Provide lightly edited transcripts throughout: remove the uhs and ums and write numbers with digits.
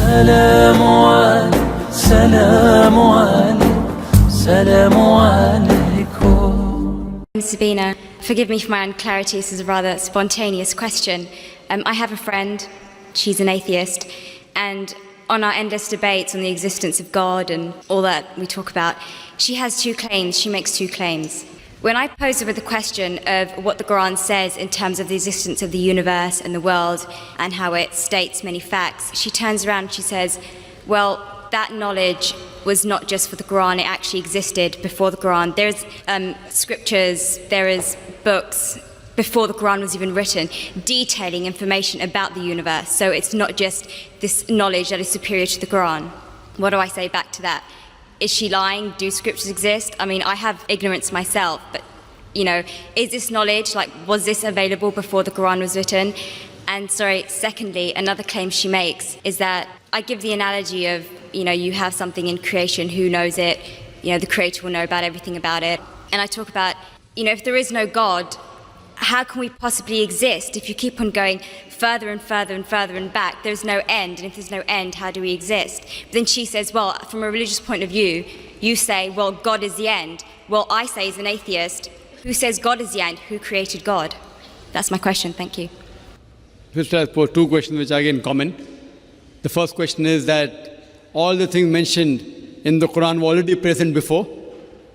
سلام عليك سلام عليك سلام عليكم. Sabina, forgive me for my unclarity, this is a rather spontaneous question. I have a friend, she's an atheist, and on our endless debates on the existence of God and all that we talk about, she has two claims, she makes two claims. When I pose her with the question of what the Quran says in terms of the existence of the universe and the world and how it states many facts, she turns around and she says, well, that knowledge was not just for the Quran, it actually existed before the Quran. There's scriptures, there is books before the Quran was even written, detailing information about the universe. So it's not just this knowledge that is superior to the Quran. What do I say back to that? Is she lying? Do scriptures exist? I mean, I have ignorance myself, but, you know, is this knowledge, like, was this available before the Quran was written? And secondly, another claim she makes is that I give the analogy of, you know, you have something in creation, who knows it? You know, the Creator will know about everything about it. And I talk about, you know, if there is no God, how can we possibly exist if you keep on going further and further and further and back? There's no end, and if there's no end, how do we exist? But then she says, well, from a religious point of view, you say, well, God is the end. Well, I say as an atheist, who says God is the end? Who created God? That's my question, thank you. First, I pose two questions which are again common. The first question is that all the things mentioned in the Quran were already present before.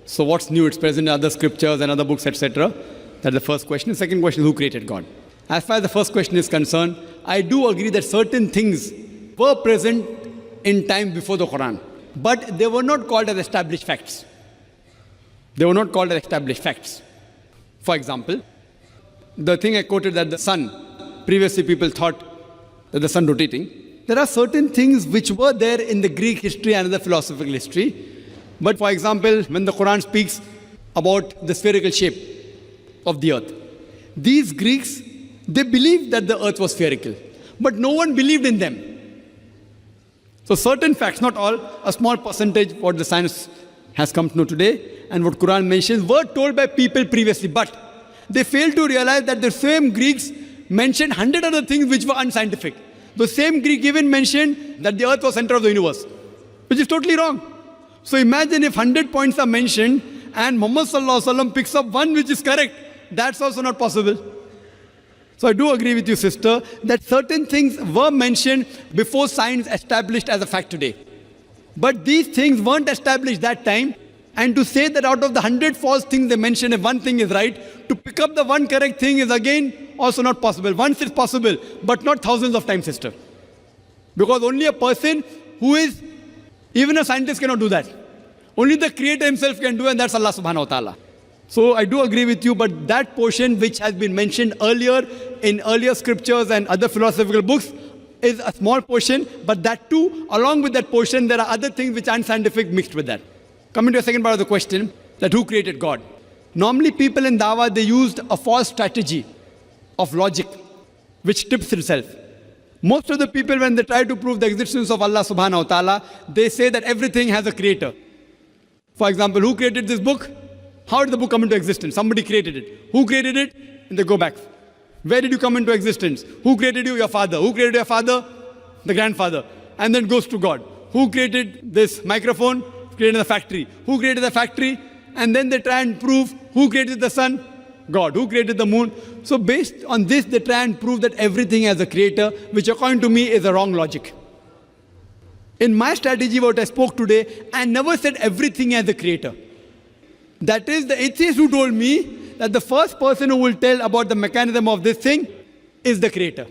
So what's new? It's present in other scriptures and other books, etc. That's the first question. The second question is, who created God? As far as the first question is concerned, I do agree that certain things were present in time before the Quran, but they were not called as established facts. They were not called as established facts. For example, the thing I quoted that the sun, previously people thought that the sun rotating. There are certain things which were there in the Greek history and the philosophical history. But for example, when the Quran speaks about the spherical shape of the earth, these Greeks, they believed that the earth was spherical, but no one believed in them. So certain facts, not all, a small percentage, what the science has come to know today and what Quran mentions, were told by people previously, but they failed to realize that the same Greeks mentioned 100 other things which were unscientific. The same Greek even mentioned that the earth was center of the universe, which is totally wrong. So imagine if 100 points are mentioned and Muhammad Sallallahu Alaihi Wasallam picks up one which is correct. That's also not possible. So I do agree with you, sister, that certain things were mentioned before science established as a fact today. But these things weren't established that time. And to say that out of the 100 false things they mentioned, if one thing is right, to pick up the one correct thing is again also not possible. Once it's possible, but not thousands of times, sister. Because only a person who is, even a scientist cannot do that. Only the Creator himself can do, and that's Allah subhanahu wa ta'ala. So I do agree with you, but that portion which has been mentioned earlier in earlier scriptures and other philosophical books is a small portion, but that too, along with that portion, there are other things which aren't scientific mixed with that. Coming to the second part of the question, that who created God? Normally people in Dawah, they used a false strategy of logic, which tips itself. Most of the people, when they try to prove the existence of Allah subhanahu wa ta'ala, they say that everything has a creator. For example, who created this book? How did the book come into existence? Somebody created it. Who created it? And they go back. Where did you come into existence? Who created you? Your father. Who created your father? The grandfather. And then goes to God. Who created this microphone? Created the factory. Who created the factory? And then they try and prove who created the sun? God. Who created the moon? So based on this, they try and prove that everything has a creator, which according to me is a wrong logic. In my strategy, what I spoke today, I never said everything has a creator. That is the atheist who told me that the first person who will tell about the mechanism of this thing is the creator.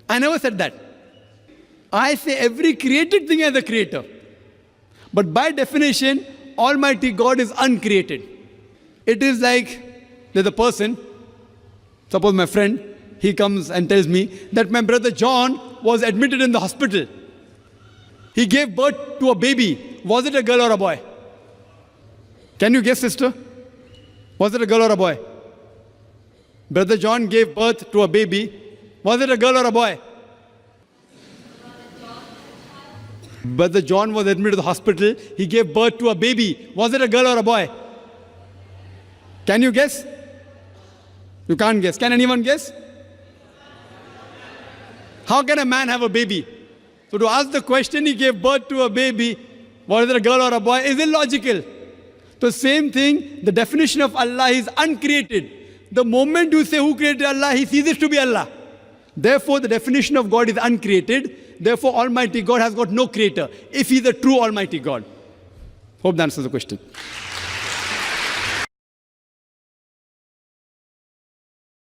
I never said that. I say every created thing has a creator. But by definition, Almighty God is uncreated. It is like there's a person, suppose my friend, he comes and tells me that my brother John was admitted in the hospital. He gave birth to a baby. Was it a girl or a boy? Can you guess, sister? Was it a girl or a boy? Brother John gave birth to a baby. Was it a girl or a boy? Brother John was admitted to the hospital. He gave birth to a baby. Was it a girl or a boy? Can you guess? You can't guess. Can anyone guess? How can a man have a baby? So to ask the question, he gave birth to a baby, whether a girl or a boy, is illogical. The same thing, the definition of Allah is uncreated. The moment you say who created Allah, he ceases to be Allah. Therefore, the definition of God is uncreated. Therefore, Almighty God has got no creator, if He is a true Almighty God. Hope that answers the question.